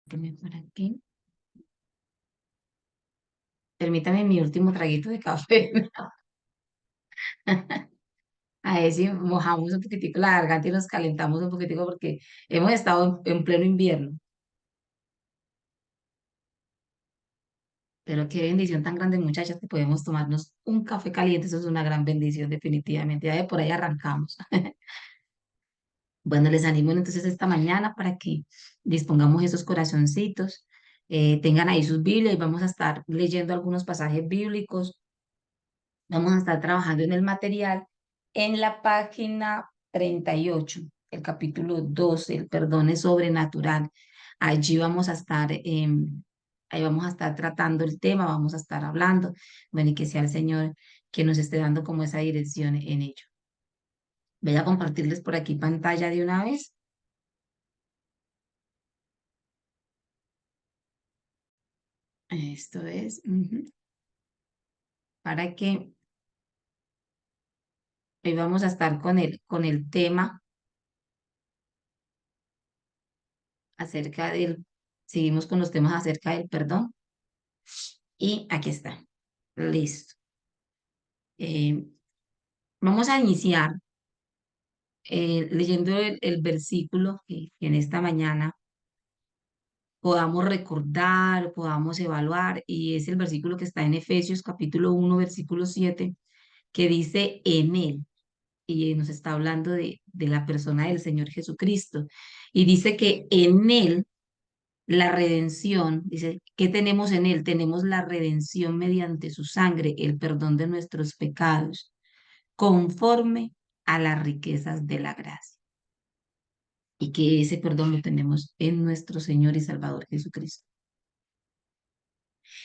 Permítame por aquí. Permítame mi último traguito de café. A ver si mojamos un poquitico la garganta y nos calentamos un poquitico porque hemos estado en pleno invierno. Pero qué bendición tan grande, muchachas, que podemos tomarnos un café caliente. Eso es una gran bendición, definitivamente. Ya de por ahí arrancamos. Bueno, les animo entonces esta mañana para que dispongamos esos corazoncitos, tengan ahí sus Biblias y vamos a estar leyendo algunos pasajes bíblicos. Vamos a estar trabajando en el material en la página 38, el capítulo 12, el perdón es sobrenatural. Allí vamos a estar, ahí vamos a estar tratando el tema, vamos a estar hablando, bueno, y que sea el Señor que nos esté dando como esa dirección en ello. Voy a compartirles por aquí pantalla de una vez. Esto es, para que hoy vamos a estar con el tema acerca del, seguimos con los temas acerca del perdón. Y aquí está. Listo. Eh, Vamos a iniciar leyendo el versículo que en esta mañana podamos recordar, podamos evaluar, y es el versículo que está en Efesios capítulo 1 versículo 7 que dice en él, y nos está hablando de la persona del Señor Jesucristo, y dice que en él la redención, dice, ¿qué tenemos en él? Tenemos la redención mediante su sangre, el perdón de nuestros pecados conforme a las riquezas de la gracia. Y que ese perdón lo tenemos en nuestro Señor y Salvador Jesucristo.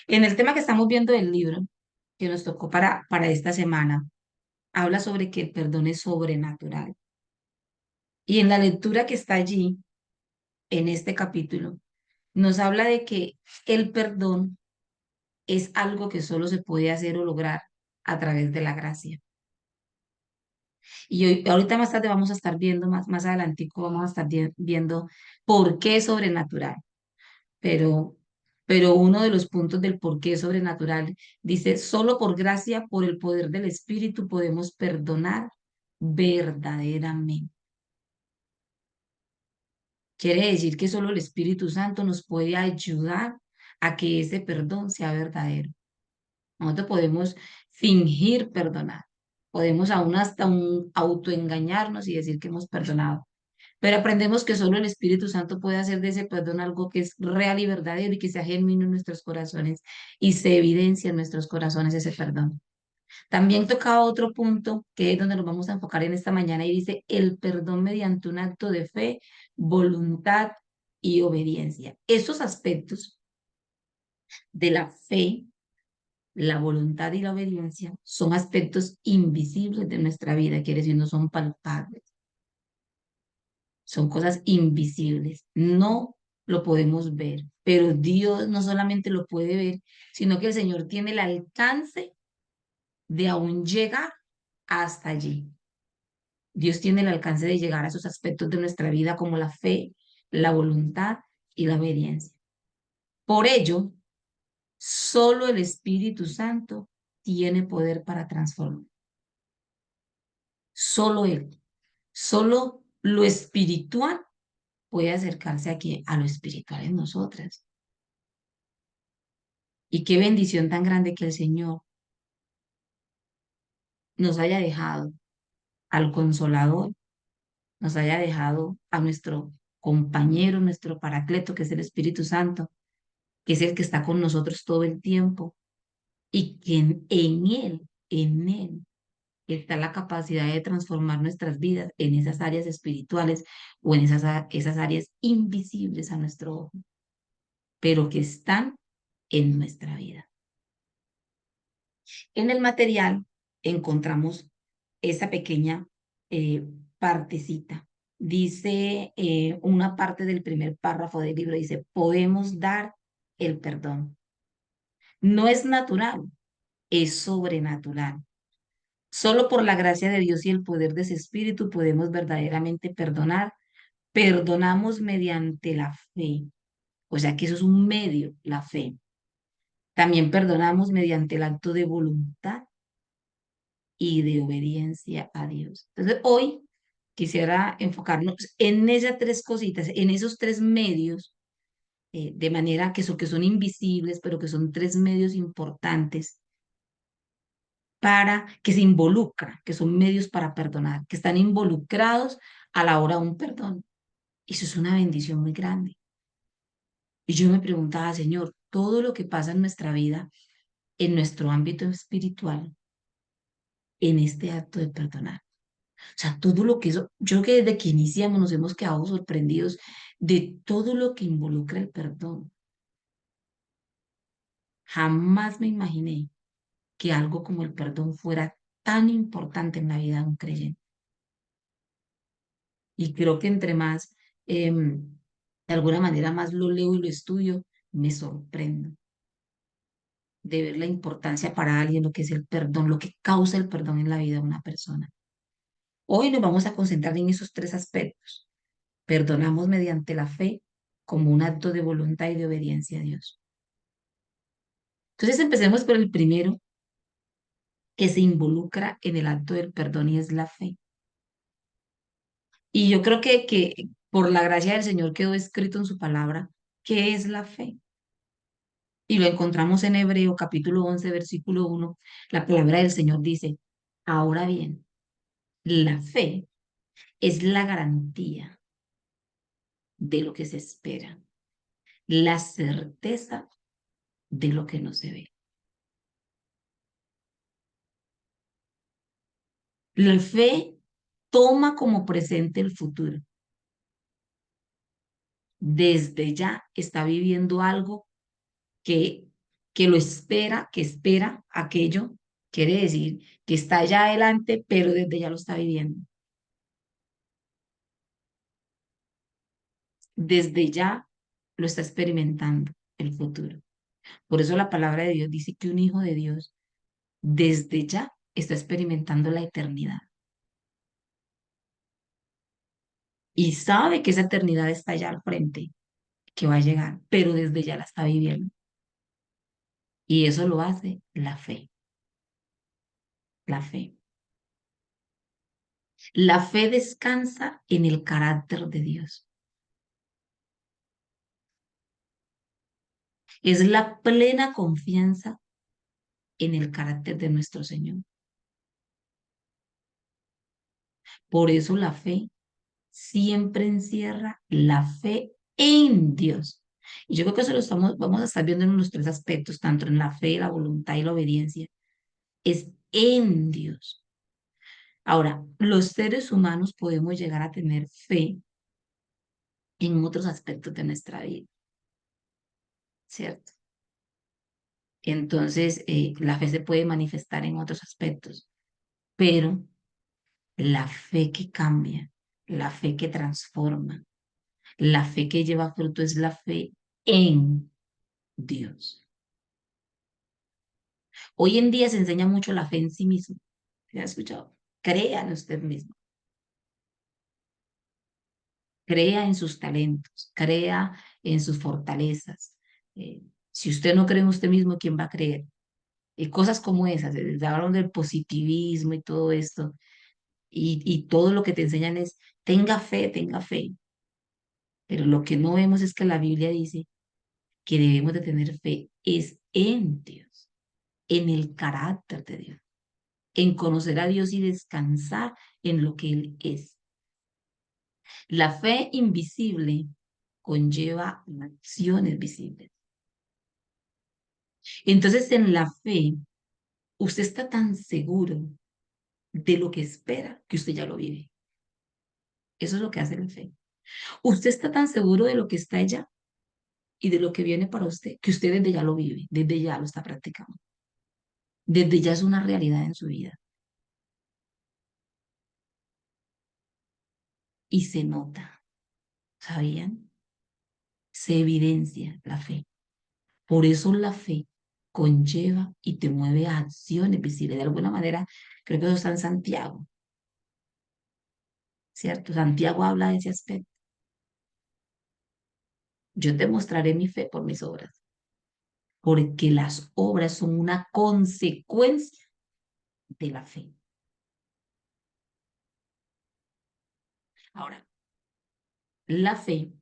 En el tema que estamos viendo del libro, que nos tocó para esta semana, habla sobre que el perdón es sobrenatural. Y en la lectura que está allí, en este capítulo, nos habla de que el perdón es algo que solo se puede hacer o lograr a través de la gracia. Y hoy, ahorita más tarde vamos a estar viendo, más adelantico vamos a estar viendo por qué es sobrenatural. Pero, pero uno de los puntos del por qué es sobrenatural dice, solo por gracia, por el poder del Espíritu podemos perdonar verdaderamente. Quiere decir que solo el Espíritu Santo nos puede ayudar a que ese perdón sea verdadero. Nosotros podemos fingir perdonar, podemos aún hasta autoengañarnos y decir que hemos perdonado, pero aprendemos que solo el Espíritu Santo puede hacer de ese perdón algo que es real y verdadero y que sea genuino en nuestros corazones y se evidencia en nuestros corazones ese perdón. También tocaba otro punto que es donde nos vamos a enfocar en esta mañana y dice el perdón mediante un acto de fe, voluntad y obediencia. Estos aspectos de la fe, la voluntad y la obediencia son aspectos invisibles de nuestra vida, quiere decir, no son palpables, son cosas invisibles, no lo podemos ver, pero Dios no solamente lo puede ver, sino que el Señor tiene el alcance de aún llegar hasta allí. Dios tiene el alcance de llegar a esos aspectos de nuestra vida como la fe, la voluntad y la obediencia. Por ello, solo el Espíritu Santo tiene poder para transformar. Solo Él, solo lo espiritual puede acercarse aquí a lo espiritual en nosotras. Y qué bendición tan grande que el Señor nos haya dejado al Consolador, nos haya dejado a nuestro compañero, nuestro Paracleto, que es el Espíritu Santo, que es el que está con nosotros todo el tiempo y que en Él está la capacidad de transformar nuestras vidas en esas áreas espirituales o en esas áreas invisibles a nuestro ojo, pero que están en nuestra vida. En el material encontramos esa pequeña eh, partecita. Dice una parte del primer párrafo del libro, dice, podemos dar el perdón. No es natural, es sobrenatural. Solo por la gracia de Dios y el poder de ese espíritu podemos verdaderamente perdonar. Perdonamos mediante la fe. O sea que eso es un medio, la fe. También perdonamos mediante el acto de voluntad y de obediencia a Dios. Entonces, hoy quisiera enfocarnos en esas tres cositas, en esos tres medios, de manera que son invisibles, pero que son tres medios importantes para que se involucran, que son medios para perdonar, que están involucrados a la hora de un perdón. Eso es una bendición muy grande. Y yo me preguntaba, Señor, todo lo que pasa en nuestra vida, en nuestro ámbito espiritual, en este acto de perdonar. O sea, todo lo que eso, yo creo que desde que iniciamos nos hemos quedado sorprendidos de todo lo que involucra el perdón. Jamás me imaginé que algo como el perdón fuera tan importante en la vida de un creyente. Y creo que entre más, de alguna manera, más lo leo y lo estudio, me sorprendo de ver la importancia para alguien, lo que es el perdón, lo que causa el perdón en la vida de una persona. Hoy nos vamos a concentrar en esos tres aspectos. Perdonamos mediante la fe como un acto de voluntad y de obediencia a Dios. Entonces empecemos por el primero que se involucra en el acto del perdón y es la fe. Y yo creo que por la gracia del Señor quedó escrito en su palabra qué es la fe. Y lo encontramos en Hebreo capítulo 11 versículo 1. La palabra del Señor dice, ahora bien, la fe es la garantía de lo que se espera, la certeza de lo que no se ve. La fe toma como presente el futuro. Desde ya está viviendo algo que, que lo espera, que espera aquello. Quiere decir que está allá adelante, pero desde ya lo está viviendo. Desde ya lo está experimentando el futuro. Por eso la palabra de Dios dice que un hijo de Dios desde ya está experimentando la eternidad y sabe que esa eternidad está allá al frente, que va a llegar, pero desde ya la está viviendo. Y eso lo hace la fe, la fe. La fe descansa en el carácter de Dios. Es la plena confianza en el carácter de nuestro Señor. Por eso la fe siempre encierra la fe en Dios. Y yo creo que eso vamos a estar viendo en los tres aspectos, tanto en la fe, la voluntad y la obediencia. Es en Dios. Ahora, los seres humanos podemos llegar a tener fe en otros aspectos de nuestra vida, ¿cierto? Entonces, la fe se puede manifestar en otros aspectos, pero la fe que cambia, la fe que transforma, la fe que lleva fruto es la fe en Dios. Hoy en día se enseña mucho la fe en sí mismo. ¿Se ha escuchado? Crea en usted mismo, crea en sus talentos, crea en sus fortalezas. Si usted no cree en usted mismo, ¿quién va a creer? Cosas como esas, hablan del positivismo y todo esto, y todo lo que te enseñan es, tenga fe, pero lo que no vemos es que la Biblia dice que debemos de tener fe es en Dios, en el carácter de Dios, en conocer a Dios y descansar en lo que Él es. La fe invisible conlleva acciones visibles. Entonces, en la fe, usted está tan seguro de lo que espera que usted ya lo vive. Eso es lo que hace la fe. Usted está tan seguro de lo que está allá y de lo que viene para usted que usted desde ya lo vive, desde ya lo está practicando. Desde ya es una realidad en su vida. Y se nota, ¿sabían? Se evidencia la fe. Por eso la fe conlleva y te mueve a acciones visibles. De alguna manera, creo que eso está en Santiago, ¿cierto? Santiago habla de ese aspecto. Yo te mostraré mi fe por mis obras, porque las obras son una consecuencia de la fe. Ahora, la fe,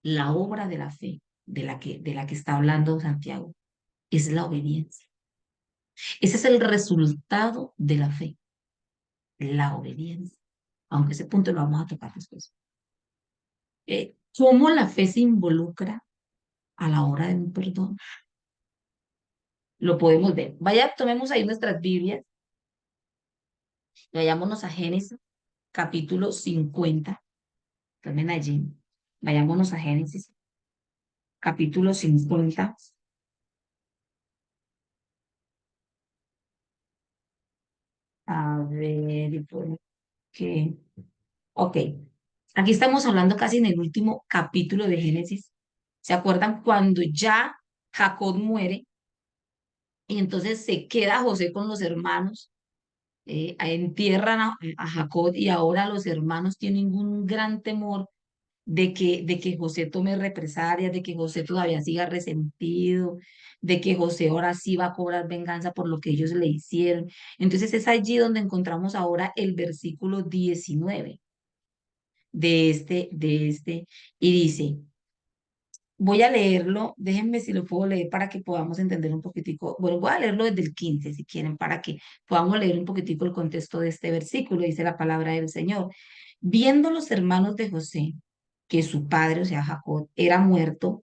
la obra de la fe de la que está hablando Santiago, es la obediencia. Ese es el resultado de la fe, la obediencia. Aunque ese punto lo vamos a tocar después. ¿Cómo la fe se involucra a la hora de un perdón? Lo podemos ver. Vaya, tomemos ahí nuestras Biblias, vayámonos a Génesis, capítulo 50. Tomen allí. Vayámonos a Génesis, capítulo 50. A ver, ¿y por qué? Ok. Aquí estamos hablando casi en el último capítulo de Génesis. ¿Se acuerdan cuando ya Jacob muere y entonces se queda José con los hermanos? Entierran a Jacob y ahora los hermanos tienen un gran temor de que José tome represalias, de que José todavía siga resentido, de que José ahora sí va a cobrar venganza por lo que ellos le hicieron. Entonces es allí donde encontramos ahora el versículo 19 de este, y dice, voy a leerlo, déjenme si lo puedo leer para que podamos entender un poquitico, bueno, voy a leerlo desde el 15 si quieren, para que podamos leer un poquitico el contexto de este versículo, dice la palabra del Señor. Viendo los hermanos de José que su padre, o sea, Jacob, era muerto,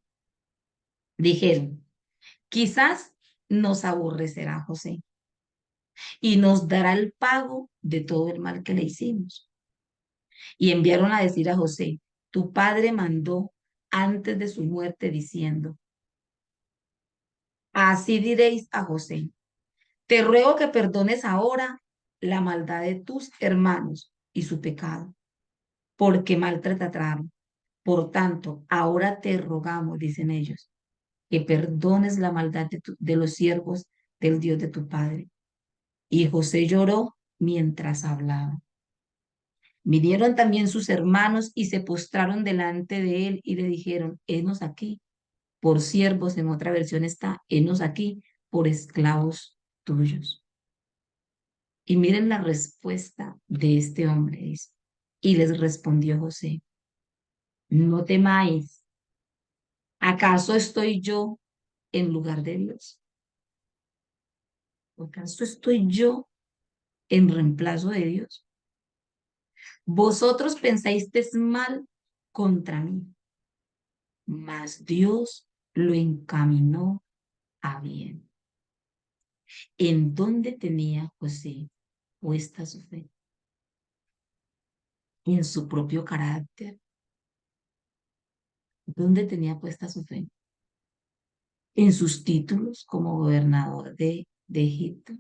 dijeron, quizás nos aborrecerá José y nos dará el pago de todo el mal que le hicimos. Y enviaron a decir a José, tu padre mandó antes de su muerte diciendo, así diréis a José, te ruego que perdones ahora la maldad de tus hermanos y su pecado, porque maltrataron. Por tanto, ahora te rogamos, dicen ellos, que perdones la maldad de los siervos del Dios de tu padre. Y José lloró mientras hablaba. Vinieron también sus hermanos y se postraron delante de él y le dijeron, henos aquí, por siervos, en otra versión está, henos aquí, por esclavos tuyos. Y miren la respuesta de este hombre, dice. Y les respondió José, no temáis, ¿acaso estoy yo en lugar de Dios? ¿Acaso estoy yo en reemplazo de Dios? Vosotros pensáis mal contra mí, mas Dios lo encaminó a bien. ¿En dónde tenía José puesta su fe? En su propio carácter. ¿Dónde tenía puesta su fe? En sus títulos como gobernador de Egipto.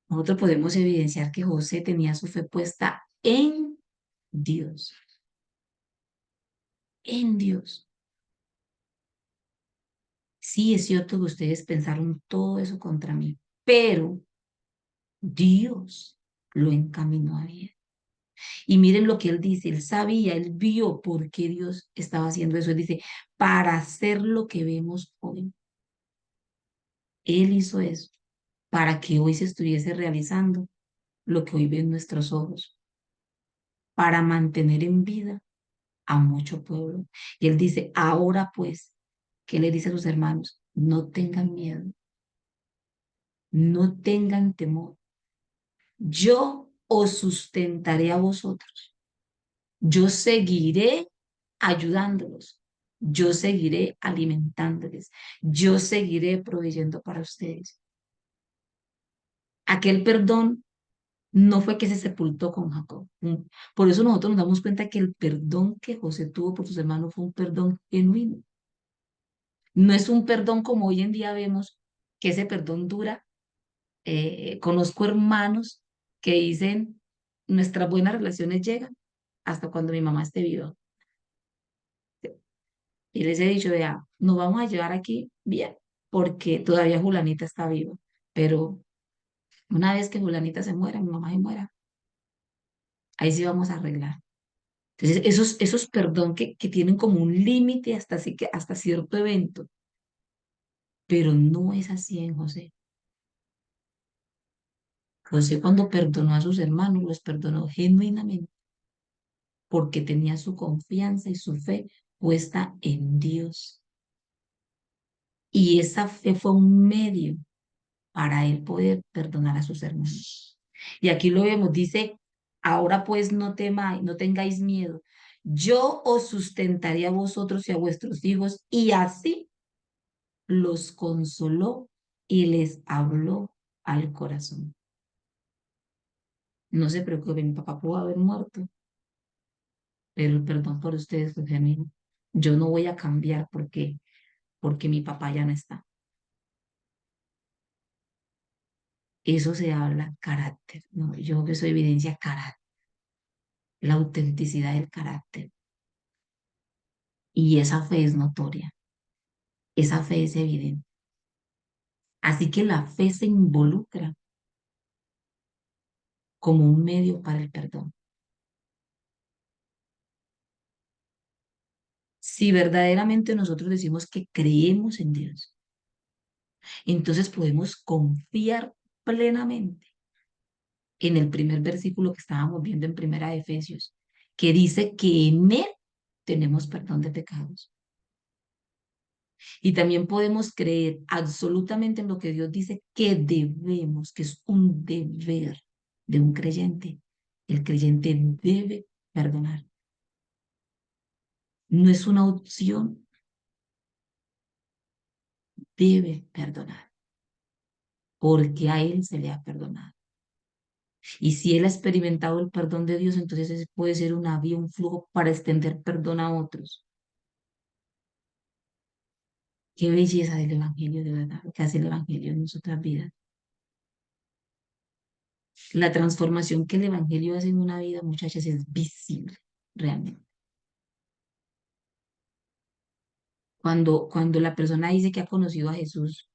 Nosotros podemos evidenciar que José tenía su fe puesta en Dios, en Dios. Sí, es cierto que ustedes pensaron todo eso contra mí, pero Dios lo encaminó a bien. Y miren lo que él dice, él sabía, él vio por qué Dios estaba haciendo eso. Él dice, para hacer lo que vemos hoy. Él hizo eso para que hoy se estuviese realizando lo que hoy ven nuestros ojos, para mantener en vida a mucho pueblo. Y él dice, ahora pues, ¿qué le dice a sus hermanos? No tengan miedo, no tengan temor. Yo os sustentaré a vosotros. Yo seguiré ayudándolos. Yo seguiré alimentándoles. Yo seguiré proveyendo para ustedes. Aquel perdón no fue que se sepultó con Jacob. Por eso nosotros nos damos cuenta que el perdón que José tuvo por sus hermanos fue un perdón genuino. No es un perdón como hoy en día vemos que ese perdón dura. Conozco hermanos que dicen, nuestras buenas relaciones llegan hasta cuando mi mamá esté viva. Y les he dicho, vea, nos vamos a llevar aquí bien, porque todavía Julanita está viva. Pero una vez que Julanita se muera, mi mamá se muera, ahí sí vamos a arreglar. Entonces, esos perdón que tienen como un límite hasta, así que, hasta cierto evento, pero no es así en José. José cuando perdonó a sus hermanos, los perdonó genuinamente porque tenía su confianza y su fe puesta en Dios. Y esa fe fue un medio para él poder perdonar a sus hermanos. Y aquí lo vemos, dice, ahora pues no temáis, no tengáis miedo. Yo os sustentaré a vosotros y a vuestros hijos, y así los consoló y les habló al corazón. No se preocupen, mi papá pudo haber muerto, pero el perdón por ustedes fue genuino. Yo no voy a cambiar porque mi papá ya no está. Eso se habla carácter, ¿no? Yo que soy evidencia carácter, la autenticidad del carácter. Y esa fe es notoria, esa fe es evidente. Así que la fe se involucra como un medio para el perdón. Si verdaderamente nosotros decimos que creemos en Dios, entonces podemos confiar plenamente en el primer versículo que estábamos viendo en Primera de Efesios, que dice que en Él tenemos perdón de pecados. Y también podemos creer absolutamente en lo que Dios dice que debemos, que es un deber de un creyente. El creyente debe perdonar. No es una opción, debe perdonar, porque a Él se le ha perdonado. Y si Él ha experimentado el perdón de Dios, entonces ese puede ser una vía, un flujo para extender perdón a otros. Qué belleza del Evangelio, de verdad, lo que hace el Evangelio en nuestras vidas. La transformación que el Evangelio hace en una vida, muchachas, es visible, realmente. Cuando la persona dice que ha conocido a Jesús,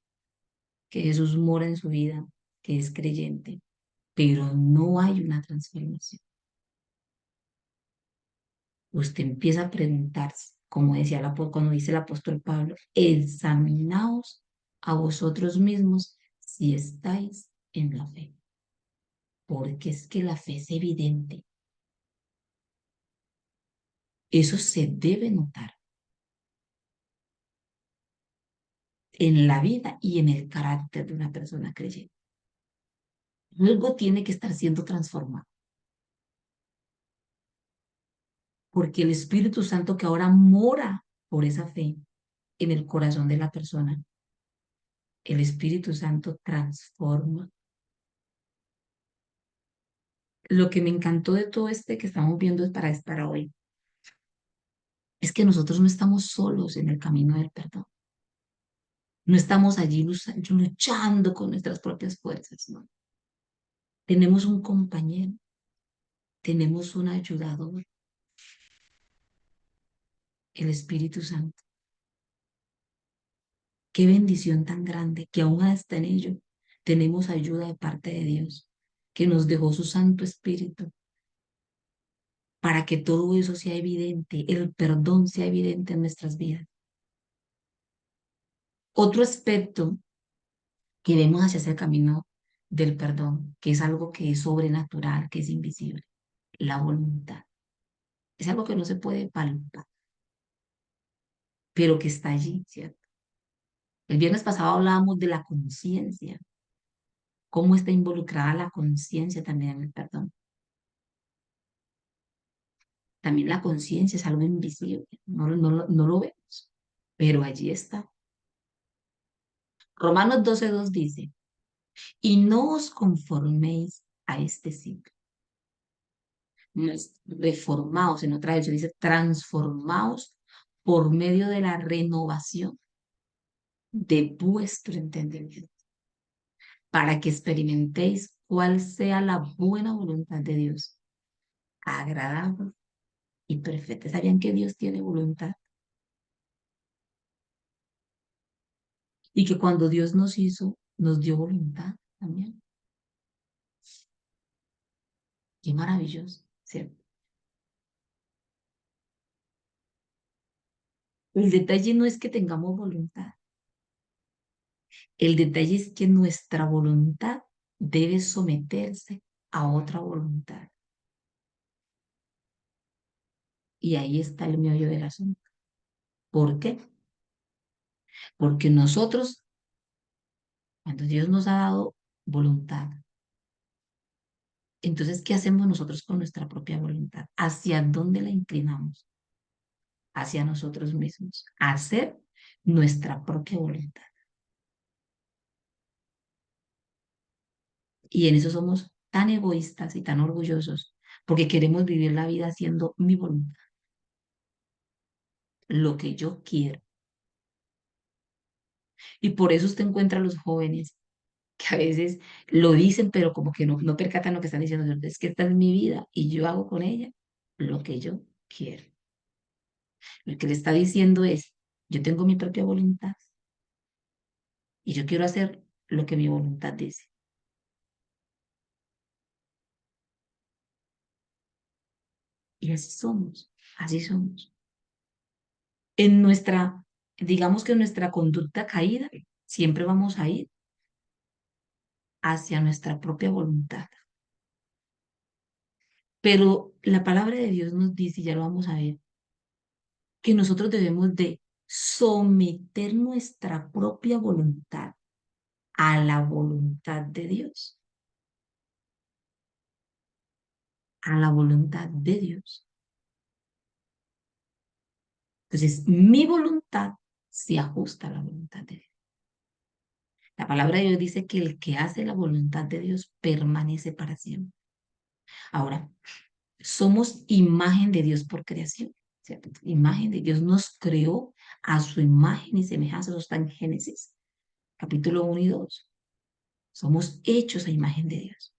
que Jesús mora en su vida, que es creyente, pero no hay una transformación. Usted empieza a preguntarse, como decía cuando dice el apóstol Pablo, examinaos a vosotros mismos si estáis en la fe, porque es que la fe es evidente. Eso se debe notar en la vida y en el carácter de una persona creyente. Algo tiene que estar siendo transformado, porque el Espíritu Santo que ahora mora por esa fe en el corazón de la persona, el Espíritu Santo transforma. Lo que me encantó de todo este que estamos viendo es para hoy, es que nosotros no estamos solos en el camino del perdón. No estamos allí luchando con nuestras propias fuerzas, no. Tenemos un compañero, tenemos un ayudador, el Espíritu Santo. Qué bendición tan grande que aún hasta en ello tenemos ayuda de parte de Dios, que nos dejó su Santo Espíritu para que todo eso sea evidente, el perdón sea evidente en nuestras vidas. Otro aspecto que vemos hacia ese camino del perdón, que es algo que es sobrenatural, que es invisible, la voluntad. Es algo que no se puede palpar, pero que está allí, ¿cierto? El viernes pasado hablábamos de la conciencia, cómo está involucrada la conciencia también en el perdón. También la conciencia es algo invisible, no lo vemos, pero allí está. Romanos 12:2 dice, y no os conforméis a este siglo. No es reformaos, en otra versión dice transformaos por medio de la renovación de vuestro entendimiento, para que experimentéis cuál sea la buena voluntad de Dios, agradable y perfecta. ¿Sabían que Dios tiene voluntad? Y que cuando Dios nos hizo, nos dio voluntad también. Qué maravilloso, ¿cierto? El detalle no es que tengamos voluntad, el detalle es que nuestra voluntad debe someterse a otra voluntad. Y ahí está el meollo del asunto. ¿Por qué? Porque nosotros, cuando Dios nos ha dado voluntad, entonces, ¿qué hacemos nosotros con nuestra propia voluntad? ¿Hacia dónde la inclinamos? Hacia nosotros mismos, a hacer nuestra propia voluntad. Y en eso somos tan egoístas y tan orgullosos, porque queremos vivir la vida haciendo mi voluntad, lo que yo quiero. Y por eso usted encuentra a los jóvenes que a veces lo dicen, pero como que no percatan lo que están diciendo. Es que esta es mi vida y yo hago con ella lo que yo quiero. Lo que le está diciendo es, yo tengo mi propia voluntad y yo quiero hacer lo que mi voluntad dice. Y así somos, así somos. En nuestra, digamos que en nuestra conducta caída, siempre vamos a ir hacia nuestra propia voluntad. Pero la palabra de Dios nos dice, y ya lo vamos a ver, que nosotros debemos de someter nuestra propia voluntad a la voluntad de Dios, a la voluntad de Dios. Entonces, mi voluntad se ajusta a la voluntad de Dios. La palabra de Dios dice que el que hace la voluntad de Dios permanece para siempre. Ahora, somos imagen de Dios por creación, ¿cierto? Imagen de Dios nos creó a su imagen y semejanza. Eso está en Génesis, capítulo 1 y 2. Somos hechos a imagen de Dios.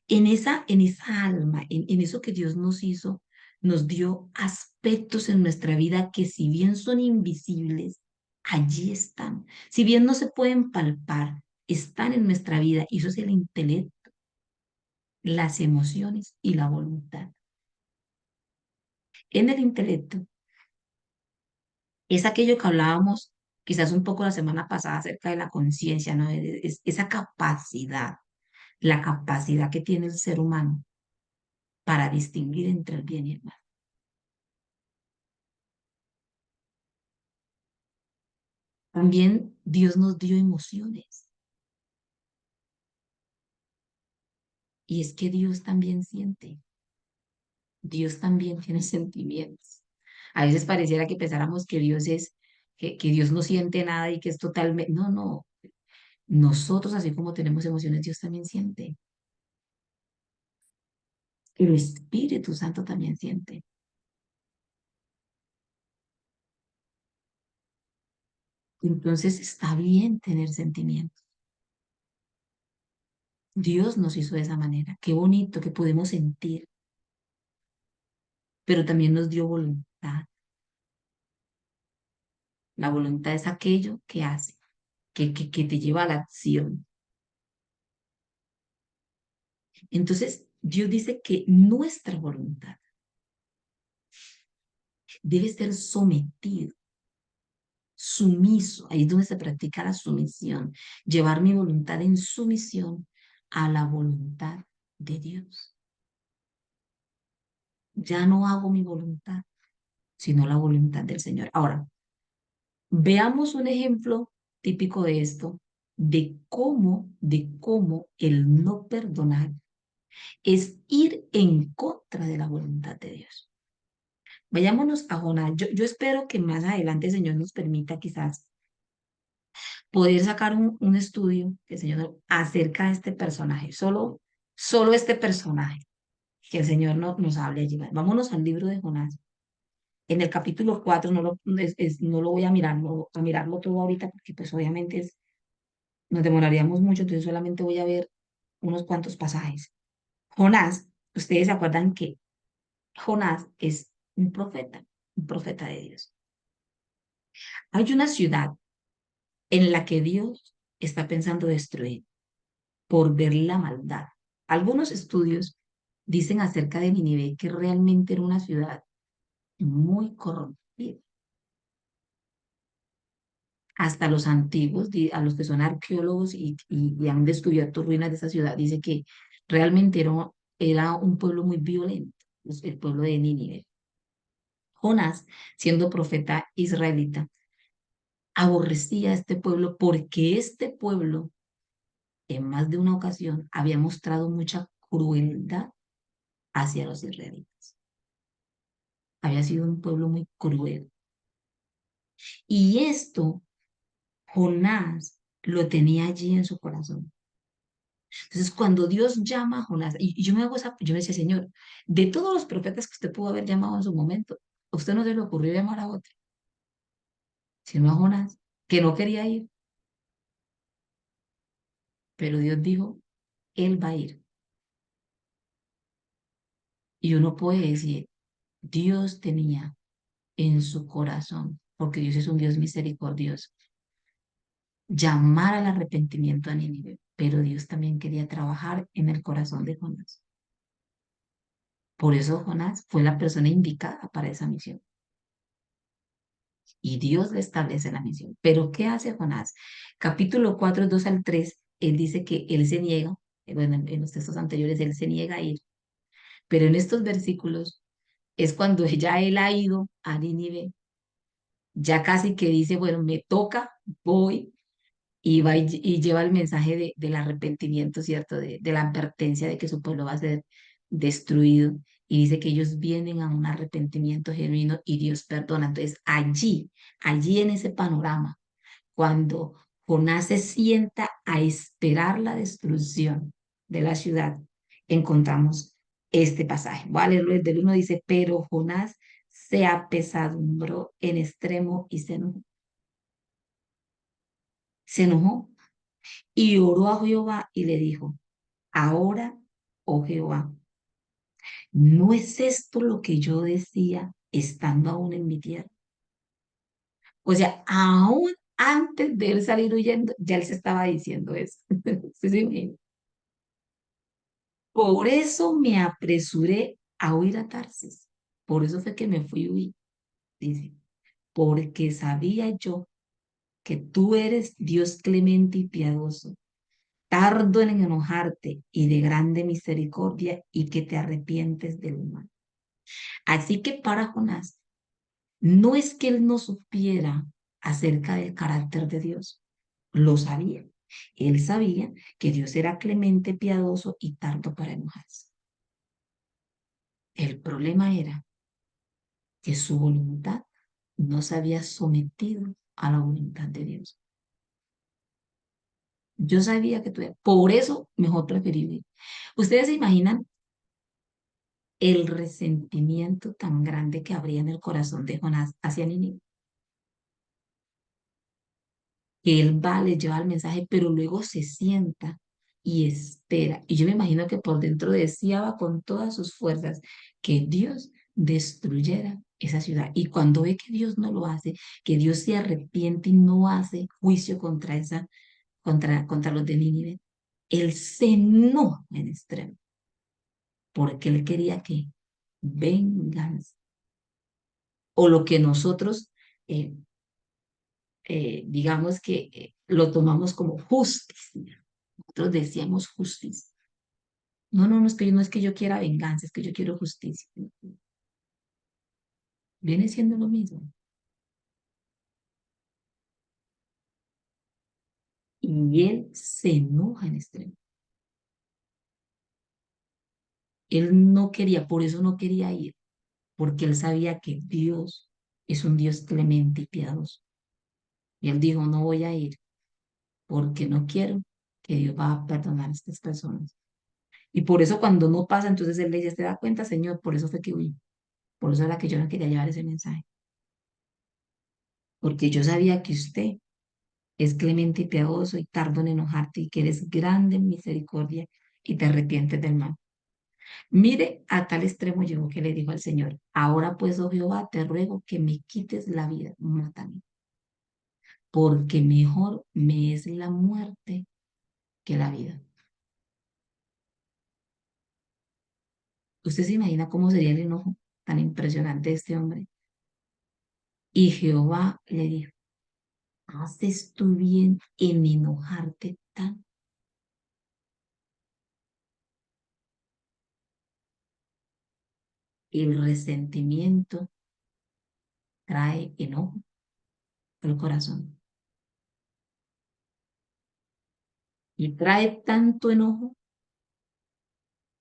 En esa alma, en eso que Dios nos hizo, nos dio aspectos en nuestra vida que si bien son invisibles, allí están. Si bien no se pueden palpar, están en nuestra vida. Y eso es el intelecto, las emociones y la voluntad. En el intelecto es aquello que hablábamos quizás un poco la semana pasada acerca de la conciencia, ¿no? Esa capacidad, la capacidad que tiene el ser humano para distinguir entre el bien y el mal. También Dios nos dio emociones y es que Dios también siente, Dios también tiene sentimientos. A veces pareciera que pensáramos que Dios que Dios no siente nada y que es totalmente, no, no, nosotros así como tenemos emociones, Dios también siente. El Espíritu Santo también siente. Entonces está bien tener sentimientos. Dios nos hizo de esa manera. Qué bonito que podemos sentir, pero también nos dio voluntad. La voluntad es aquello que hace, que te lleva a la acción. Entonces, Dios dice que nuestra voluntad debe ser sometido, sumiso. Ahí es donde se practica la sumisión. Llevar mi voluntad en sumisión a la voluntad de Dios. Ya no hago mi voluntad, sino la voluntad del Señor. Ahora, veamos un ejemplo típico de esto, de cómo el no perdonar es ir en contra de la voluntad de Dios. Vayámonos a Jonás. Yo espero que más adelante el Señor nos permita quizás poder sacar un estudio que el Señor acerca de este personaje, solo este personaje, que el Señor nos hable allí. Vámonos al libro de Jonás. En el capítulo 4 no lo voy a mirar, a mirarlo todo ahorita porque pues obviamente nos demoraríamos mucho, entonces solamente voy a ver unos cuantos pasajes. Jonás, ustedes se acuerdan que Jonás es un profeta de Dios. Hay una ciudad en la que Dios está pensando destruir por ver la maldad. Algunos estudios dicen acerca de Nínive que realmente era una ciudad muy corrompida. hasta los antiguos, a los que son arqueólogos y han descubierto ruinas de esa ciudad, dice que realmente era un pueblo muy violento, el pueblo de Nínive. Jonás, siendo profeta israelita, aborrecía a este pueblo porque este pueblo en más de una ocasión había mostrado mucha crueldad hacia los israelitas. Había sido un pueblo muy cruel. Y esto Jonás lo tenía allí en su corazón. Entonces, cuando Dios llama a Jonás, y yo me hago yo me decía, Señor, de todos los profetas que usted pudo haber llamado en su momento, a usted no se le ocurrió llamar a otro, sino a Jonás, que no quería ir, pero Dios dijo, él va a ir. Y uno puede decir, Dios tenía en su corazón, porque Dios es un Dios misericordioso, llamar al arrepentimiento a Nínive, pero Dios también quería trabajar en el corazón de Jonás. Por eso Jonás fue la persona indicada para esa misión. Y Dios le establece la misión. Pero ¿qué hace Jonás? Capítulo 4 2 al 3 él dice que él se niega, bueno, en los textos anteriores él se niega a ir, pero en estos versículos es cuando ya él ha ido a Nínive, ya casi que dice, bueno, me toca, voy, y va y lleva el mensaje del arrepentimiento, ¿cierto? De la advertencia de que su pueblo va a ser destruido. Y dice que ellos vienen a un arrepentimiento genuino y Dios perdona. Entonces, allí en ese panorama, cuando Jonás se sienta a esperar la destrucción de la ciudad, encontramos este pasaje. Voy a leerlo desde el 1, dice, pero Jonás se apesadumbró en extremo y se enojó y oró a Jehová y le dijo, ahora, oh Jehová, ¿no es esto lo que yo decía estando aún en mi tierra? O sea, aún antes de él salir huyendo, ya él se estaba diciendo eso. ¿Sí se imagina? Por eso me apresuré a huir a Tarsis. Por eso fue que me fui a huir, dice, porque sabía yo que tú eres Dios clemente y piadoso, tardo en enojarte y de grande misericordia y que te arrepientes del mal. Así que para Jonás, no es que él no supiera acerca del carácter de Dios, lo sabía. Él sabía que Dios era clemente, piadoso y tardo para enojarse. El problema era que su voluntad no se había sometido a la voluntad de Dios. Yo sabía que tú, por eso mejor preferí vivir. Ustedes se imaginan el resentimiento tan grande que habría en el corazón de Jonás hacia Nínive, que él va, le lleva el mensaje, pero luego se sienta y espera. Y yo me imagino que por dentro deseaba con todas sus fuerzas que Dios destruyera esa ciudad. Y cuando ve que Dios no lo hace, que Dios se arrepiente y no hace juicio contra contra los de Nínive, él se enoja en extremo, porque él quería que venganza, o lo que nosotros eh, digamos que lo tomamos como justicia. Nosotros decíamos justicia. No, no, no es que yo quiera venganza, es que yo quiero justicia. Viene siendo lo mismo. Y él se enoja en extremo. Él no quería, por eso no quería ir, porque él sabía que Dios es un Dios clemente y piadoso. Y él dijo, no voy a ir porque no quiero que Dios va a perdonar a estas personas. Y por eso cuando no pasa, entonces él le dice, ¿te da cuenta, Señor? Por eso fue que huí. Por eso era que yo no quería llevar ese mensaje. Porque yo sabía que usted es clemente y piadoso y tardo en enojarte y que eres grande en misericordia y te arrepientes del mal. Mire, a tal extremo llegó que le dijo al Señor, ahora pues, oh Jehová, te ruego que me quites la vida, mátame, porque mejor me es la muerte que la vida. ¿Usted se imagina cómo sería el enojo tan impresionante de este hombre? Y Jehová le dijo, Haces tú bien en enojarte tanto. El resentimiento trae enojo al corazón y trae tanto enojo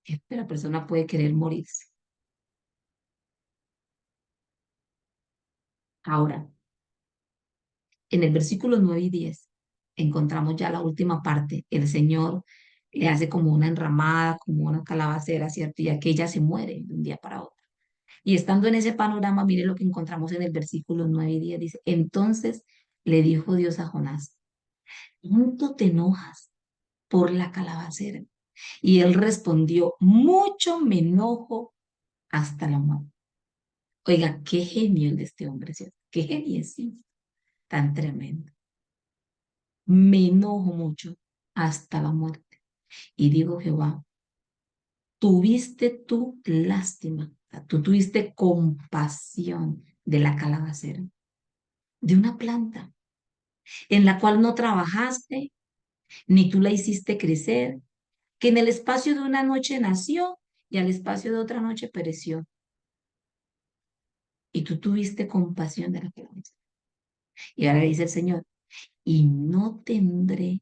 que la persona puede querer morirse. Ahora, en el versículo 9 y 10 encontramos ya la última parte. El Señor le hace como una enramada, como una calabacera, ¿cierto? Y aquella se muere de un día para otro. Y estando en ese panorama, mire lo que encontramos en el versículo 9 y 10. Dice, entonces le dijo Dios a Jonás, ¿cuánto te enojas por la calabacera? Y él respondió, mucho me enojo hasta la muerte. Oiga, qué genio el de este hombre, ¿cierto? Qué genio, sí, tan tremendo. Me enojo mucho hasta la muerte. Y digo, Jehová, tuviste tú lástima, o sea, tú tuviste compasión de la calabacera, de una planta en la cual no trabajaste, ni tú la hiciste crecer, que en el espacio de una noche nació y al espacio de otra noche pereció. Y tú tuviste compasión de la calabacera. Y ahora dice el Señor, y no tendré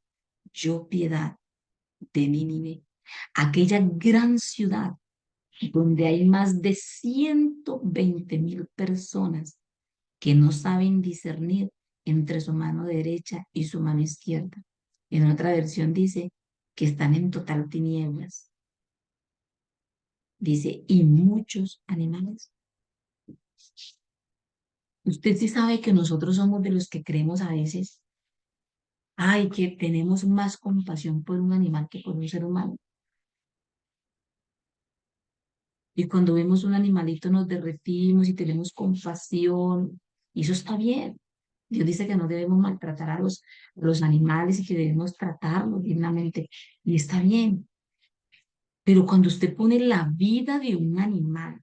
yo piedad de Nínive, aquella gran ciudad donde hay más de 120.000 personas que no saben discernir entre su mano derecha y su mano izquierda. En otra versión dice que están en total tinieblas. Dice, y muchos animales. Usted sí sabe que nosotros somos de los que creemos a veces, ay, que tenemos más compasión por un animal que por un ser humano. Y cuando vemos un animalito nos derretimos y tenemos compasión. Y eso está bien. Dios dice que no debemos maltratar a los animales y que debemos tratarlos dignamente. Y está bien. Pero cuando usted pone la vida de un animal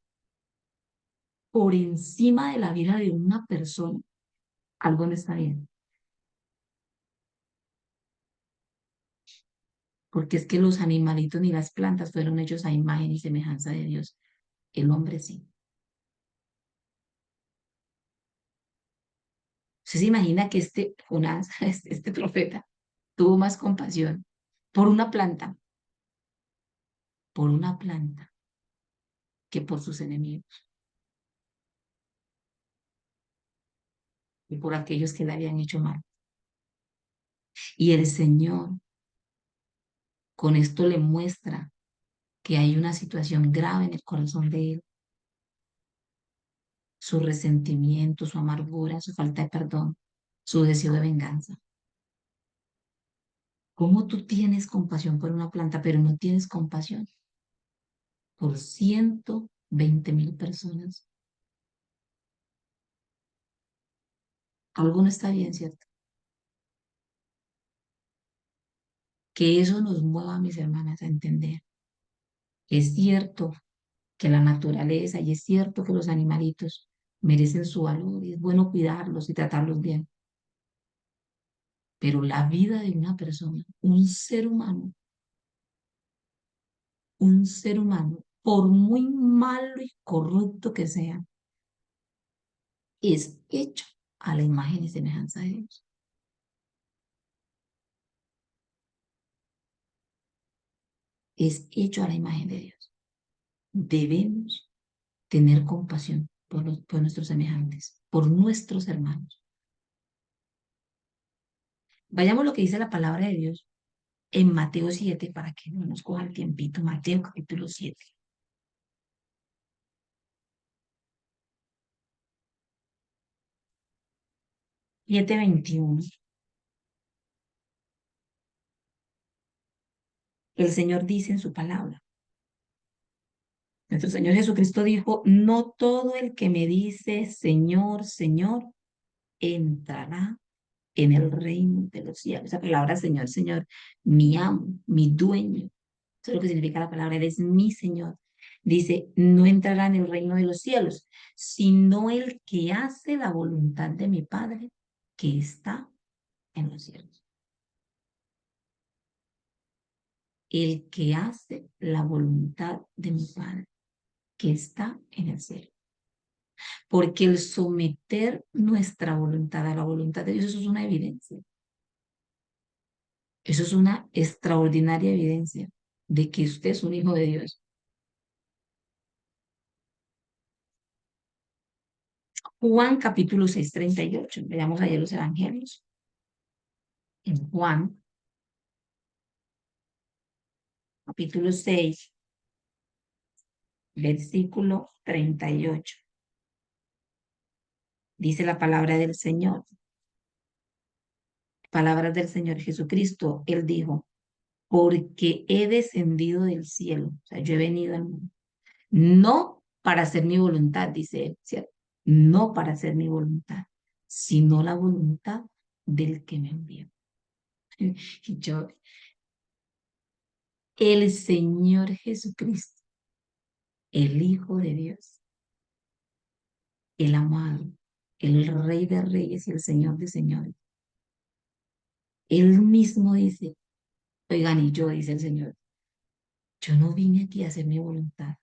por encima de la vida de una persona, algo no está bien. Porque es que los animalitos ni las plantas fueron hechos a imagen y semejanza de Dios. El hombre sí. ¿Usted se imagina que este Jonás, este profeta, tuvo más compasión por una planta, que por sus enemigos y por aquellos que le habían hecho mal? Y el Señor con esto le muestra que hay una situación grave en el corazón de él, su resentimiento, su amargura, su falta de perdón, su deseo de venganza. ¿Cómo tú tienes compasión por una planta, pero no tienes compasión por 120.000 personas? Algo no está bien, ¿cierto? Que eso nos mueva, mis hermanas, a entender que es cierto que la naturaleza y es cierto que los animalitos merecen su valor y es bueno cuidarlos y tratarlos bien, pero la vida de una persona, un ser humano, por muy malo y corrupto que sea, es hecho a la imagen y semejanza de Dios. Es hecho a la imagen de Dios. Debemos tener compasión por nuestros semejantes, por nuestros hermanos. Vayamos a lo que dice la palabra de Dios en Mateo 7 para que no nos coja el tiempito. Mateo capítulo 7. 7:21. El Señor dice en su palabra. Nuestro Señor Jesucristo dijo, no todo el que me dice, Señor, Señor, entrará en el reino de los cielos. Esa palabra, Señor, Señor, mi amo, mi dueño. Eso es lo que significa la palabra, Él es mi Señor. Dice, no entrará en el reino de los cielos, sino el que hace la voluntad de mi Padre que está en los cielos. El que hace la voluntad de mi Padre que está en el cielo. Porque el someter nuestra voluntad a la voluntad de Dios, eso es una evidencia. Eso es una extraordinaria evidencia de que usted es un hijo de Dios. Juan capítulo 6 38. Veamos ayer los evangelios. En Juan capítulo 6 versículo 38. Dice la palabra del Señor. Palabras del Señor Jesucristo. Él dijo, porque he descendido del cielo. O sea, yo he venido al mundo. No para hacer mi voluntad, dice él, ¿cierto? No para hacer mi voluntad, sino la voluntad del que me envió. Y yo, el Señor Jesucristo, el Hijo de Dios, el amado, el Rey de Reyes y el Señor de Señores. Él mismo dice, oigan, y yo, dice el Señor, yo no vine aquí a hacer mi voluntad.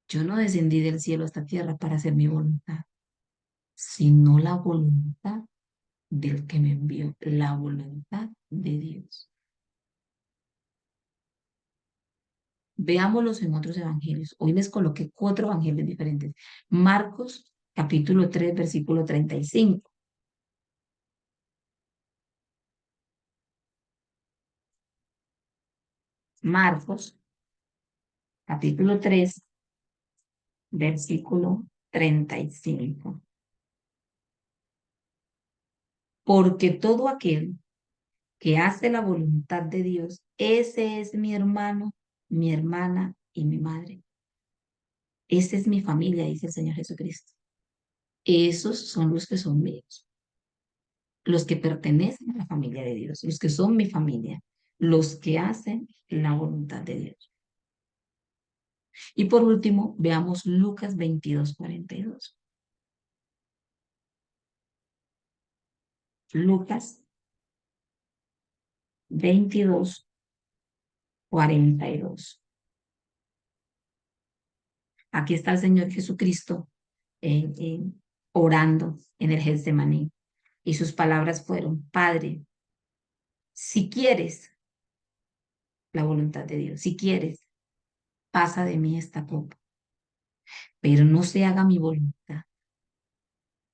Yo no descendí del cielo a esta tierra para hacer mi voluntad, sino la voluntad del que me envió, la voluntad de Dios. Veámoslos en otros evangelios. Hoy les coloqué 4 evangelios diferentes. Marcos, capítulo 3 versículo 35. Marcos, capítulo 3 versículo 35. Porque todo aquel que hace la voluntad de Dios, ese es mi hermano, mi hermana y mi madre. Esa es mi familia, dice el Señor Jesucristo. Esos son los que son míos, los que pertenecen a la familia de Dios, los que son mi familia, los que hacen la voluntad de Dios. Y por último, veamos Lucas 22:42. Lucas 22:42. Aquí está el Señor Jesucristo orando en el Getsemaní. Y sus palabras fueron, Padre, si quieres la voluntad de Dios, si quieres, pasa de mí esta copa, pero no se haga mi voluntad,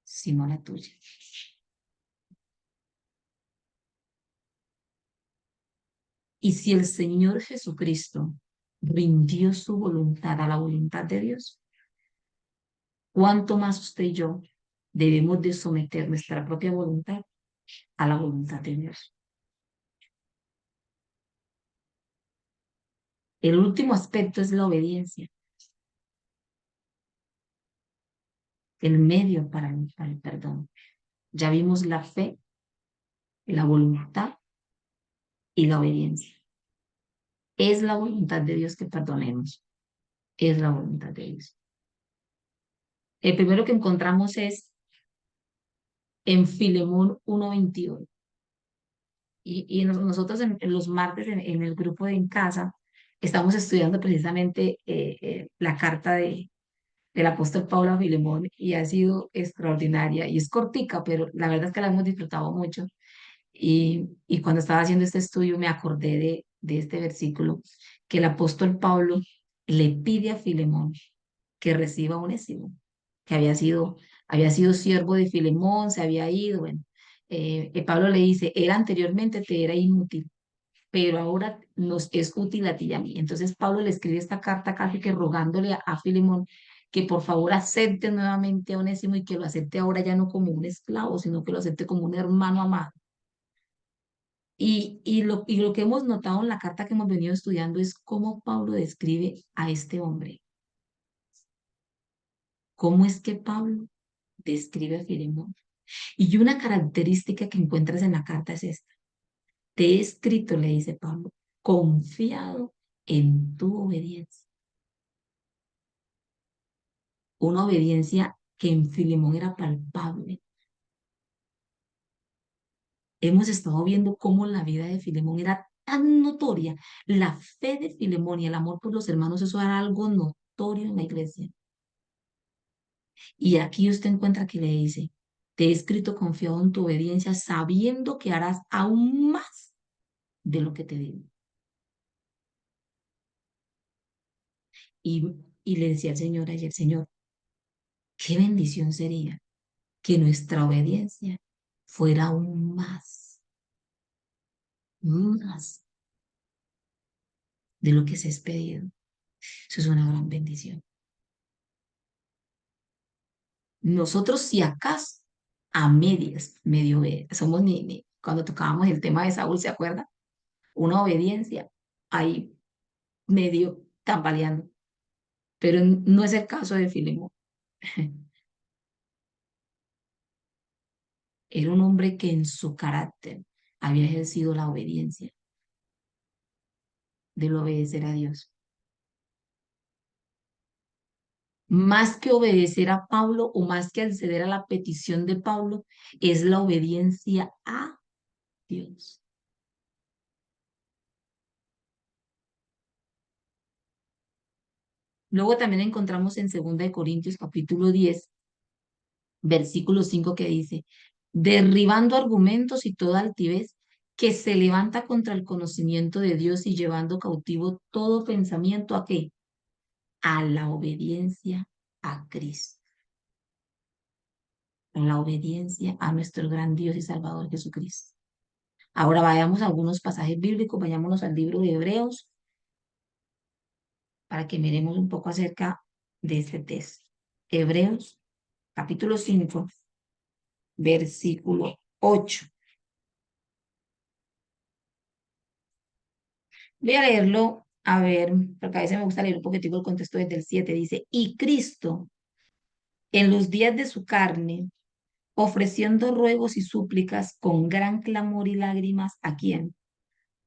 sino la tuya. Y si el Señor Jesucristo rindió su voluntad a la voluntad de Dios, ¿cuánto más usted y yo debemos de someter nuestra propia voluntad a la voluntad de Dios? El último aspecto es la obediencia, el medio para el perdón. Ya vimos la fe, la voluntad y la obediencia. Es la voluntad de Dios que perdonemos. Es la voluntad de Dios. El primero que encontramos es en Filemón 1:21. Y nosotros en los martes en el grupo de En Casa estamos estudiando precisamente la carta del apóstol Pablo a Filemón y ha sido extraordinaria y es cortica, pero la verdad es que la hemos disfrutado mucho. Y cuando estaba haciendo este estudio me acordé de este versículo que el apóstol Pablo le pide a Filemón que reciba a Onésimo, que había sido siervo de Filemón, se había ido. Bueno, Pablo le dice, él anteriormente te era inútil, pero ahora nos es útil a ti y a mí. Entonces Pablo le escribe esta carta casi que rogándole a Filemón que por favor acepte nuevamente a Onésimo y que lo acepte ahora ya no como un esclavo, sino que lo acepte como un hermano amado. Y lo que hemos notado en la carta que hemos venido estudiando es cómo Pablo describe a este hombre. ¿Cómo es que Pablo describe a Filemón? Y una característica que encuentras en la carta es esta. Te he escrito, le dice Pablo, confiado en tu obediencia. Una obediencia que en Filemón era palpable. hemos estado viendo cómo la vida de Filemón era tan notoria. La fe de Filemón y el amor por los hermanos, eso era algo notorio en la iglesia. Y aquí usted encuentra que le dice, te he escrito confiado en tu obediencia, sabiendo que harás aún más de lo que te digo. Y, y le decía al Señor ayer, Señor, qué bendición sería que nuestra obediencia fuera aún más de lo que se es pedido. Eso es una gran bendición. Nosotros, si acaso, a medias, medio, somos cuando tocábamos el tema de Saúl, ¿se acuerda? Una obediencia ahí medio tambaleando, pero no es el caso de Filemón. Era un hombre que en su carácter había ejercido la obediencia, de obedecer a Dios. Más que obedecer a Pablo o más que acceder a la petición de Pablo, es la obediencia a Dios. Luego también encontramos en 2 Corintios capítulo 10 versículo 5 que dice, derribando argumentos y toda altivez que se levanta contra el conocimiento de Dios y llevando cautivo todo pensamiento ¿a qué? A la obediencia a Cristo, a la obediencia a nuestro gran Dios y Salvador Jesucristo. Ahora vayamos a algunos pasajes bíblicos, vayámonos al libro de Hebreos para que miremos un poco acerca de este texto. Hebreos capítulo 5 versículo 8. Voy a leerlo, a ver, porque a veces me gusta leer un poquitico el contexto desde el 7. Dice, y Cristo, en los días de su carne, ofreciendo ruegos y súplicas con gran clamor y lágrimas, ¿a quién?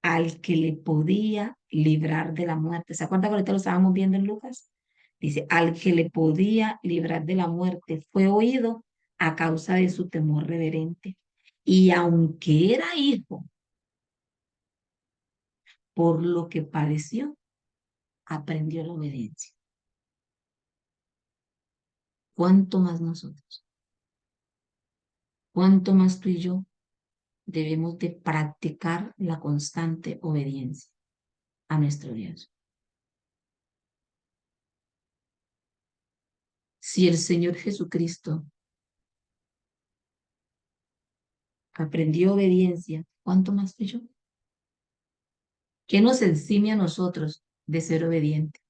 Al que le podía librar de la muerte. ¿Se acuerda que ahorita lo estábamos viendo en Lucas? Dice, al que le podía librar de la muerte, fue oído a causa de su temor reverente. Y aunque era hijo, por lo que padeció, aprendió la obediencia. ¿Cuánto más nosotros? ¿Cuánto más tú y yo debemos de practicar la constante obediencia a nuestro Dios? Si el Señor Jesucristo aprendió obediencia, ¿cuánto más tú y yo? ¿Qué nos enseña a nosotros de ser obediente?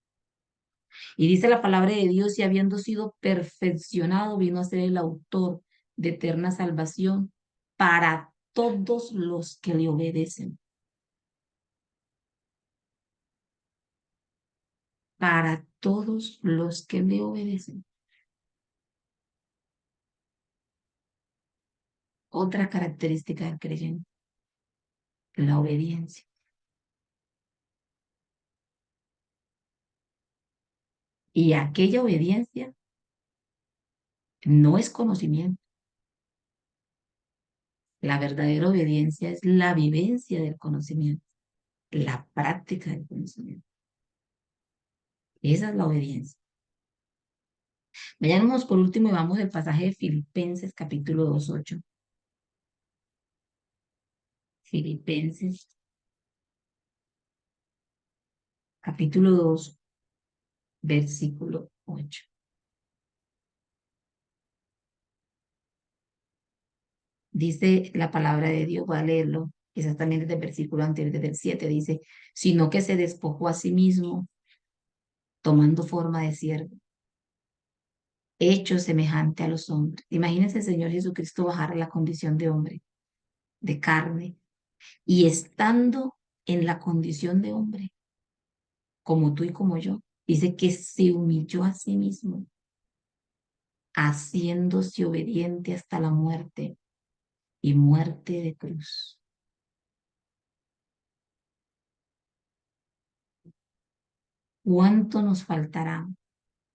Y dice la palabra de Dios, y habiendo sido perfeccionado, vino a ser el autor de eterna salvación para todos los que le obedecen. Para todos los que le obedecen. Otra característica del creyente, la obediencia. Y aquella obediencia no es conocimiento. La verdadera obediencia es la vivencia del conocimiento, la práctica del conocimiento. Esa es la obediencia. Vayamos por último y vamos al pasaje de Filipenses capítulo 2:8. Filipenses capítulo 2 versículo 8. Dice la palabra de Dios, voy a leerlo, quizás también desde el versículo anterior, desde el 7, dice, sino que se despojó a sí mismo, tomando forma de siervo, hecho semejante a los hombres. Imagínense el Señor Jesucristo bajar a la condición de hombre, de carne, y estando en la condición de hombre, como tú y como yo, dice que se humilló a sí mismo, haciéndose obediente hasta la muerte y muerte de cruz. ¿Cuánto nos faltará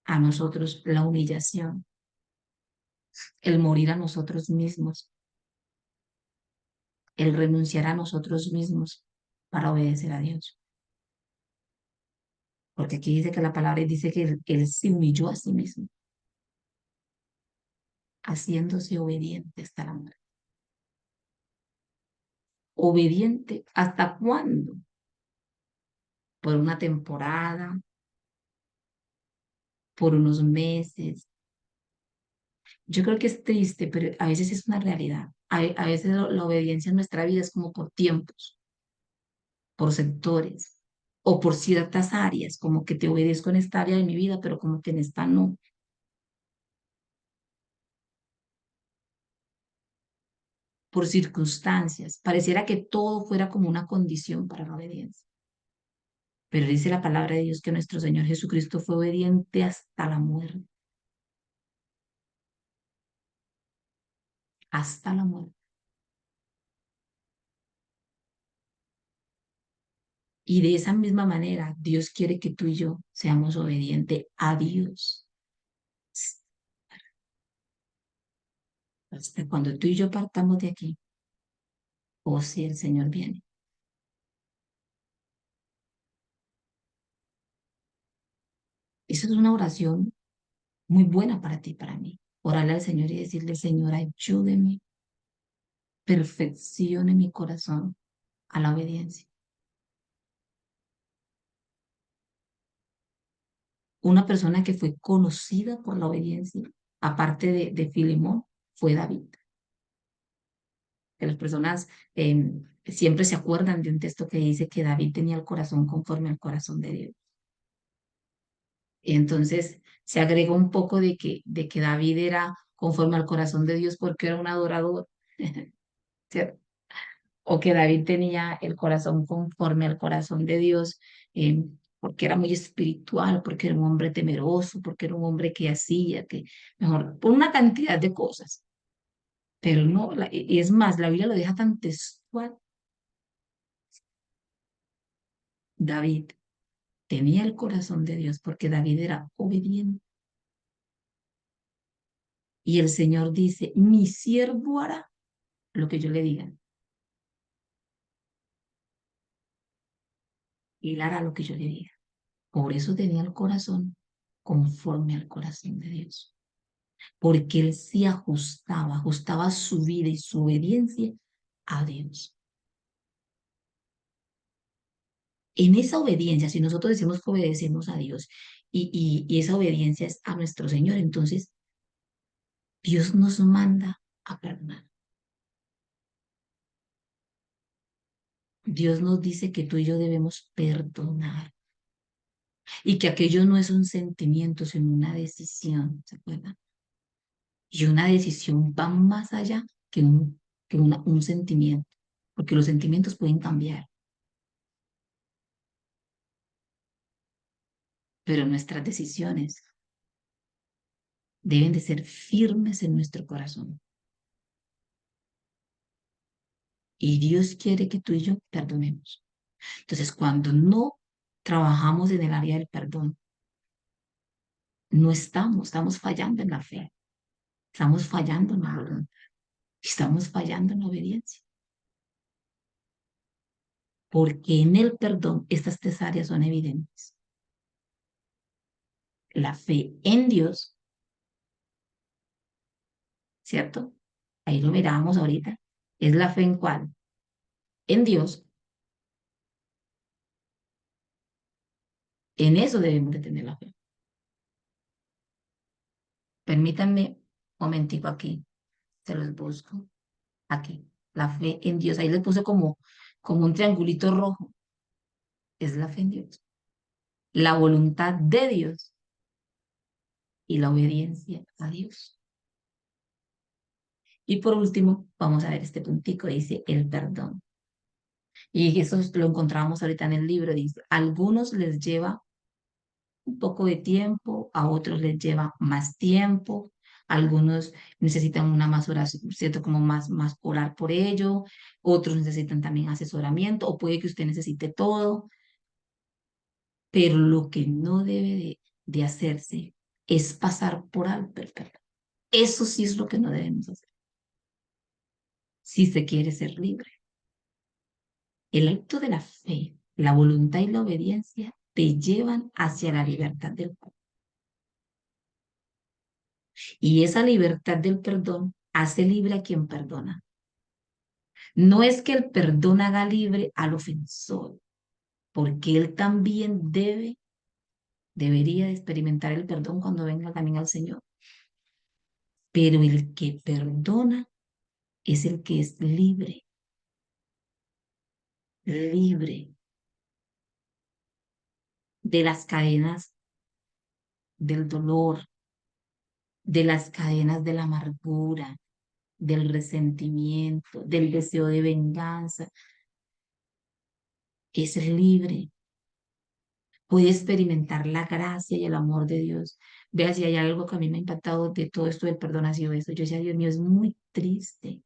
a nosotros la humillación, el morir a nosotros mismos el renunciar a nosotros mismos para obedecer a Dios. Porque aquí dice que la palabra dice que él se humilló a sí mismo, haciéndose obediente hasta la muerte. ¿Obediente hasta cuándo? Por una temporada, por unos meses. Yo creo que es triste, pero a veces es una realidad. A veces la obediencia en nuestra vida es como por tiempos, por sectores o por ciertas áreas, como que te obedezco en esta área de mi vida, pero como que en esta no, por circunstancias. Pareciera que todo fuera como una condición para la obediencia. Pero dice la palabra de Dios que nuestro Señor Jesucristo fue obediente hasta la muerte, hasta la muerte. Y de esa misma manera, Dios quiere que tú y yo seamos obedientes a Dios. Hasta cuando tú y yo partamos de aquí, o si el Señor viene. Esa es una oración muy buena para ti, para mí. Orarle al Señor y decirle, Señor, ayúdeme, perfeccione mi corazón a la obediencia. Una persona que fue conocida por la obediencia, aparte de Filemón, fue David. Que las personas siempre se acuerdan de un texto que dice que David tenía el corazón conforme al corazón de Dios. Y entonces se agrega un poco de que David era conforme al corazón de Dios porque era un adorador, ¿cierto? O que David tenía el corazón conforme al corazón de Dios, porque era muy espiritual, porque era un hombre temeroso, porque era un hombre que hacía, que mejor, por una cantidad de cosas. Pero no, y es más, la Biblia lo deja tan textual. David tenía el corazón de Dios porque David era obediente. Y el Señor dice, mi siervo hará lo que yo le diga. Él hará lo que yo le diga. Por eso tenía el corazón conforme al corazón de Dios. Porque él sí ajustaba su vida y su obediencia a Dios. En esa obediencia, si nosotros decimos que obedecemos a Dios y esa obediencia es a nuestro Señor, entonces Dios nos manda a perdonar. Dios nos dice que tú y yo debemos perdonar y que aquello no es un sentimiento, sino una decisión, ¿se acuerdan? Y una decisión va más allá que un sentimiento, porque los sentimientos pueden cambiar, pero nuestras decisiones deben de ser firmes en nuestro corazón. Y Dios quiere que tú y yo perdonemos. Entonces, cuando no trabajamos en el área del perdón, no estamos fallando en la fe, estamos fallando en la voluntad, estamos fallando en la obediencia. Porque en el perdón estas tres áreas son evidentes. La fe en Dios, ¿cierto? Ahí lo miramos ahorita. ¿Es la fe en cuál? En Dios. En eso debemos de tener la fe. Permítanme un momentico aquí. Se los busco. Aquí. La fe en Dios. Ahí les puse como un triangulito rojo. Es la fe en Dios. La voluntad de Dios y la obediencia a Dios. Y por último, vamos a ver este puntico. Dice el perdón. Y eso lo encontramos ahorita en el libro. Dice, a algunos les lleva un poco de tiempo, a otros les lleva más tiempo, algunos necesitan una más oración, ¿cierto? Como más orar por ello, otros necesitan también asesoramiento, o puede que usted necesite todo, pero lo que no debe de hacerse es pasar por alto el perdón. Eso sí es lo que no debemos hacer si se quiere ser libre. El acto de la fe, la voluntad y la obediencia te llevan hacia la libertad del perdón. Y esa libertad del perdón hace libre a quien perdona. No es que el perdón haga libre al ofensor, porque él también debería de experimentar el perdón cuando venga también al Señor. Pero el que perdona es el que es libre, libre de las cadenas del dolor, de las cadenas de la amargura, del resentimiento, del deseo de venganza. Es libre, puede experimentar la gracia y el amor de Dios. Vea, si hay algo que a mí me ha impactado de todo esto del perdón ha sido eso. Yo decía, Dios mío, es muy triste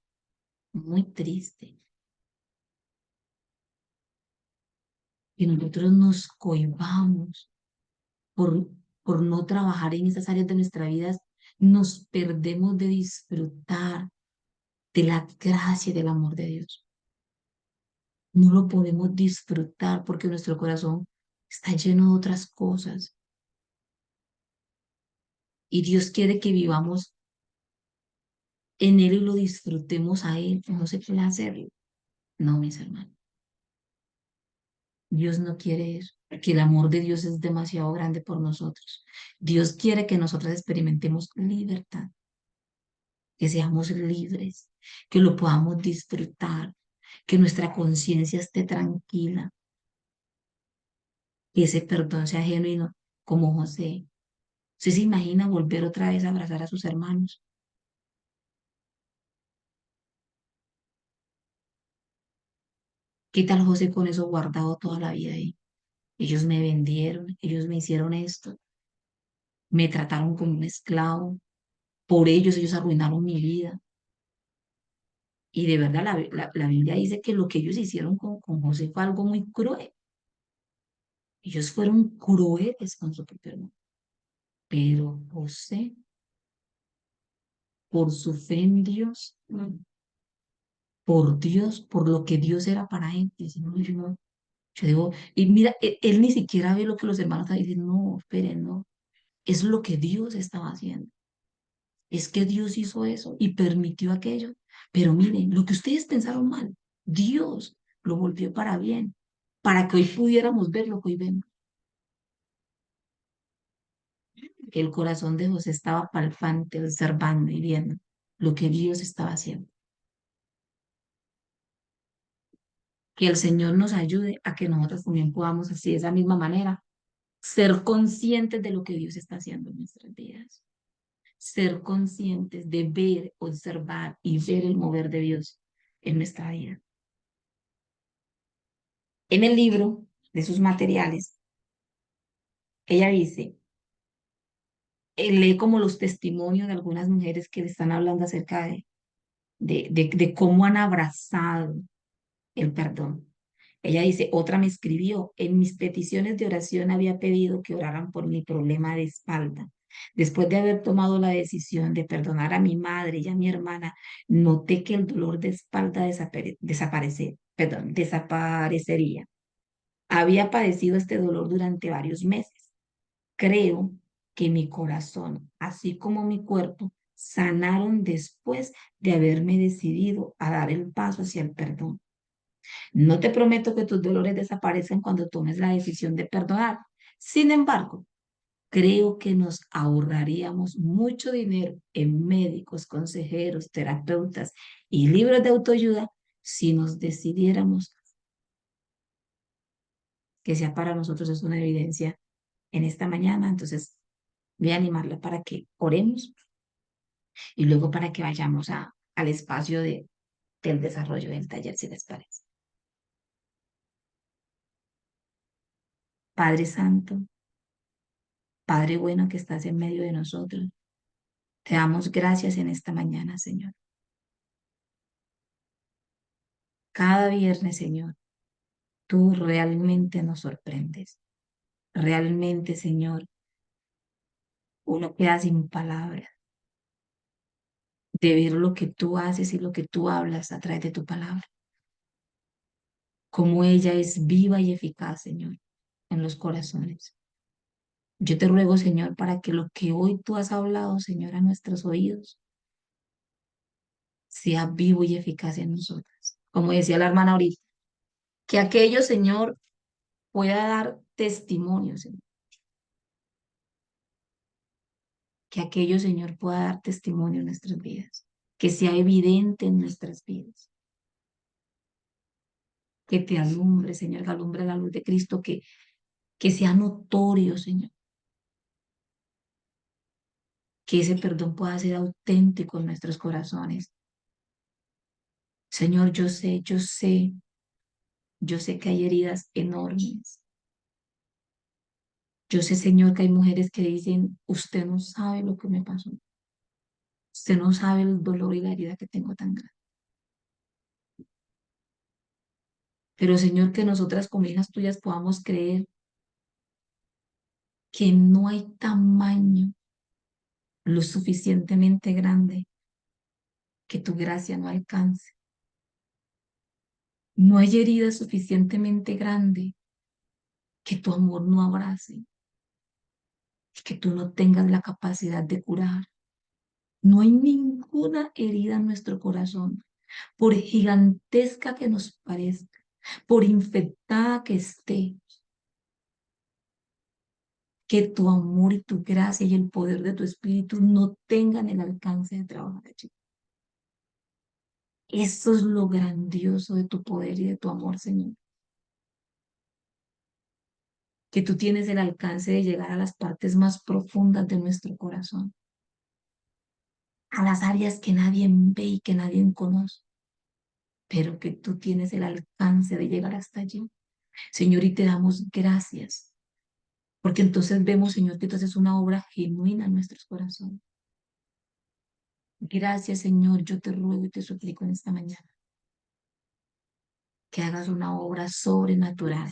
que nosotros nos cohibamos por, por no trabajar en esas áreas de nuestra vida, nos perdemos de disfrutar de la gracia y del amor de Dios. No lo podemos disfrutar porque nuestro corazón está lleno de otras cosas y Dios quiere que vivamos en Él y lo disfrutemos a Él. No se puede hacerlo. No, mis hermanos. Dios no quiere eso, porque el amor de Dios es demasiado grande por nosotros. Dios quiere que nosotros experimentemos libertad, que seamos libres, que lo podamos disfrutar, que nuestra conciencia esté tranquila, que ese perdón sea genuino, como José. ¿Usted se imagina volver otra vez a abrazar a sus hermanos? ¿Qué tal José con eso guardado toda la vida ahí? Ellos me vendieron, ellos me hicieron esto, me trataron como un esclavo, por ellos arruinaron mi vida. Y de verdad la Biblia dice que lo que ellos hicieron con José fue algo muy cruel. Ellos fueron crueles con su propio hermano. Pero José, por su fe en Dios, por Dios, por lo que Dios era para él, dice, no, yo digo, y mira, él ni siquiera ve lo que los hermanos están diciendo, no, esperen, no, es lo que Dios estaba haciendo. Es que Dios hizo eso y permitió aquello. Pero miren, lo que ustedes pensaron mal, Dios lo volvió para bien, para que hoy pudiéramos ver lo que hoy vemos. El corazón de José estaba palpante, observando y viendo lo que Dios estaba haciendo. Que el Señor nos ayude a que nosotros también podamos, así de esa misma manera, ser conscientes de lo que Dios está haciendo en nuestras vidas. Ser conscientes de ver, observar y ver el mover de Dios en nuestra vida. En el libro de sus materiales, ella dice, lee como los testimonios de algunas mujeres que le están hablando acerca de cómo han abrazado el perdón. Ella dice, otra me escribió, en mis peticiones de oración había pedido que oraran por mi problema de espalda. Después de haber tomado la decisión de perdonar a mi madre y a mi hermana, noté que el dolor de espalda desaparecería. Había padecido este dolor durante varios meses. Creo que mi corazón, así como mi cuerpo, sanaron después de haberme decidido a dar el paso hacia el perdón. No te prometo que tus dolores desaparezcan cuando tomes la decisión de perdonar. Sin embargo, creo que nos ahorraríamos mucho dinero en médicos, consejeros, terapeutas y libros de autoayuda si nos decidiéramos que sea para nosotros es una evidencia en esta mañana. Entonces, voy a animarla para que oremos y luego para que vayamos al espacio del desarrollo del taller, si les parece. Padre Santo, Padre bueno que estás en medio de nosotros, te damos gracias en esta mañana, Señor. Cada viernes, Señor, tú realmente nos sorprendes. Realmente, Señor, uno queda sin palabras de ver lo que tú haces y lo que tú hablas a través de tu palabra. como ella es viva y eficaz, Señor, en los corazones. Yo te ruego, Señor, para que lo que hoy tú has hablado, Señor, a nuestros oídos, sea vivo y eficaz en nosotras. Como decía la hermana ahorita, que aquello, Señor, pueda dar testimonio, Señor. Que aquello, Señor, pueda dar testimonio en nuestras vidas. Que sea evidente en nuestras vidas. Que te alumbre, Señor, que alumbre la luz de Cristo, que sea notorio, Señor. Que ese perdón pueda ser auténtico en nuestros corazones. Señor, yo sé que hay heridas enormes. Yo sé, Señor, que hay mujeres que dicen, usted no sabe lo que me pasó. Usted no sabe el dolor y la herida que tengo tan grande. Pero, Señor, que nosotras como hijas tuyas podamos creer que no hay tamaño lo suficientemente grande que tu gracia no alcance. No hay herida suficientemente grande que tu amor no abrace, que tú no tengas la capacidad de curar. No hay ninguna herida en nuestro corazón, por gigantesca que nos parezca, por infectada que esté, que tu amor y tu gracia y el poder de tu espíritu no tengan el alcance de trabajar allí. Eso es lo grandioso de tu poder y de tu amor, Señor. Que tú tienes el alcance de llegar a las partes más profundas de nuestro corazón, a las áreas que nadie ve y que nadie conoce, pero que tú tienes el alcance de llegar hasta allí. Señor, y te damos gracias, porque entonces vemos, Señor, que tú haces una obra genuina en nuestros corazones. Gracias, Señor, yo te ruego y te suplico en esta mañana que hagas una obra sobrenatural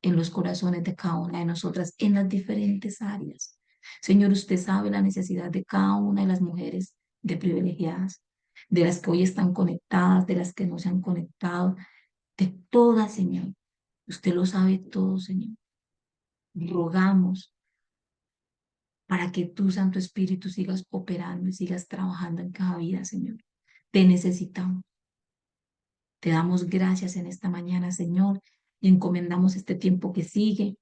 en los corazones de cada una de nosotras, en las diferentes áreas. Señor, usted sabe la necesidad de cada una de las mujeres de privilegiadas, de las que hoy están conectadas, de las que no se han conectado, de todas, Señor. Usted lo sabe todo, Señor. Rogamos para que tu Santo Espíritu sigas operando y sigas trabajando en cada vida, Señor. Te necesitamos. Te damos gracias en esta mañana, Señor, y encomendamos este tiempo que sigue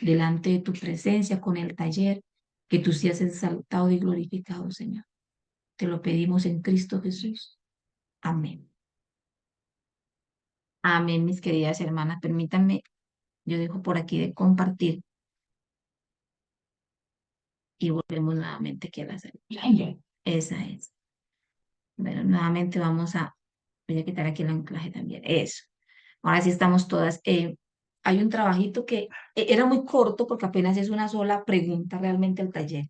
delante de tu presencia con el taller, que tú seas exaltado y glorificado, Señor. Te lo pedimos en Cristo Jesús. Amén. Amén, mis queridas hermanas. Permítanme, yo dejo por aquí de compartir y volvemos nuevamente aquí a la salida. Esa es. Bueno, nuevamente voy a quitar aquí el anclaje también. Eso. Ahora sí estamos todas. Hay un trabajito que era muy corto porque apenas es una sola pregunta realmente al taller.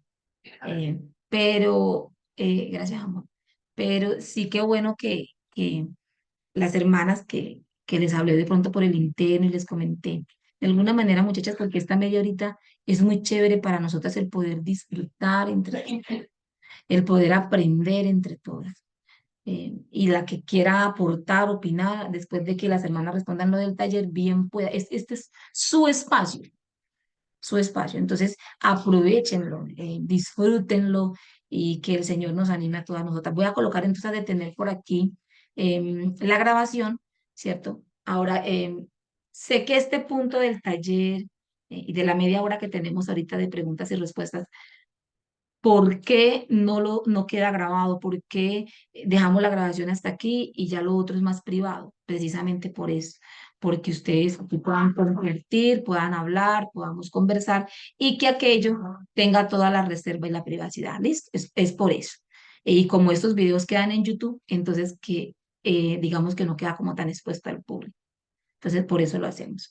Pero, gracias, amor. Pero sí que bueno que las hermanas que les hablé de pronto por el interno y les comenté. De alguna manera, muchachas, porque esta media horita es muy chévere para nosotras el poder disfrutar entre todas, el poder aprender entre todas. Y la que quiera aportar, opinar, después de que las hermanas respondan lo del taller, bien pueda. Este es su espacio, su espacio. Entonces, aprovechenlo, disfrútenlo y que el Señor nos anime a todas nosotras. Voy a colocar entonces a detener por aquí la grabación, ¿cierto? Ahora, sé que este punto del taller y de la media hora que tenemos ahorita de preguntas y respuestas, ¿por qué no queda grabado? ¿Por qué dejamos la grabación hasta aquí y ya lo otro es más privado? Precisamente por eso, porque ustedes aquí puedan compartir, puedan hablar, podamos conversar y que aquello tenga toda la reserva y la privacidad. ¿Listo? Es por eso. Y como estos videos quedan en YouTube, entonces que digamos que no queda como tan expuesto al público. Entonces, por eso lo hacemos.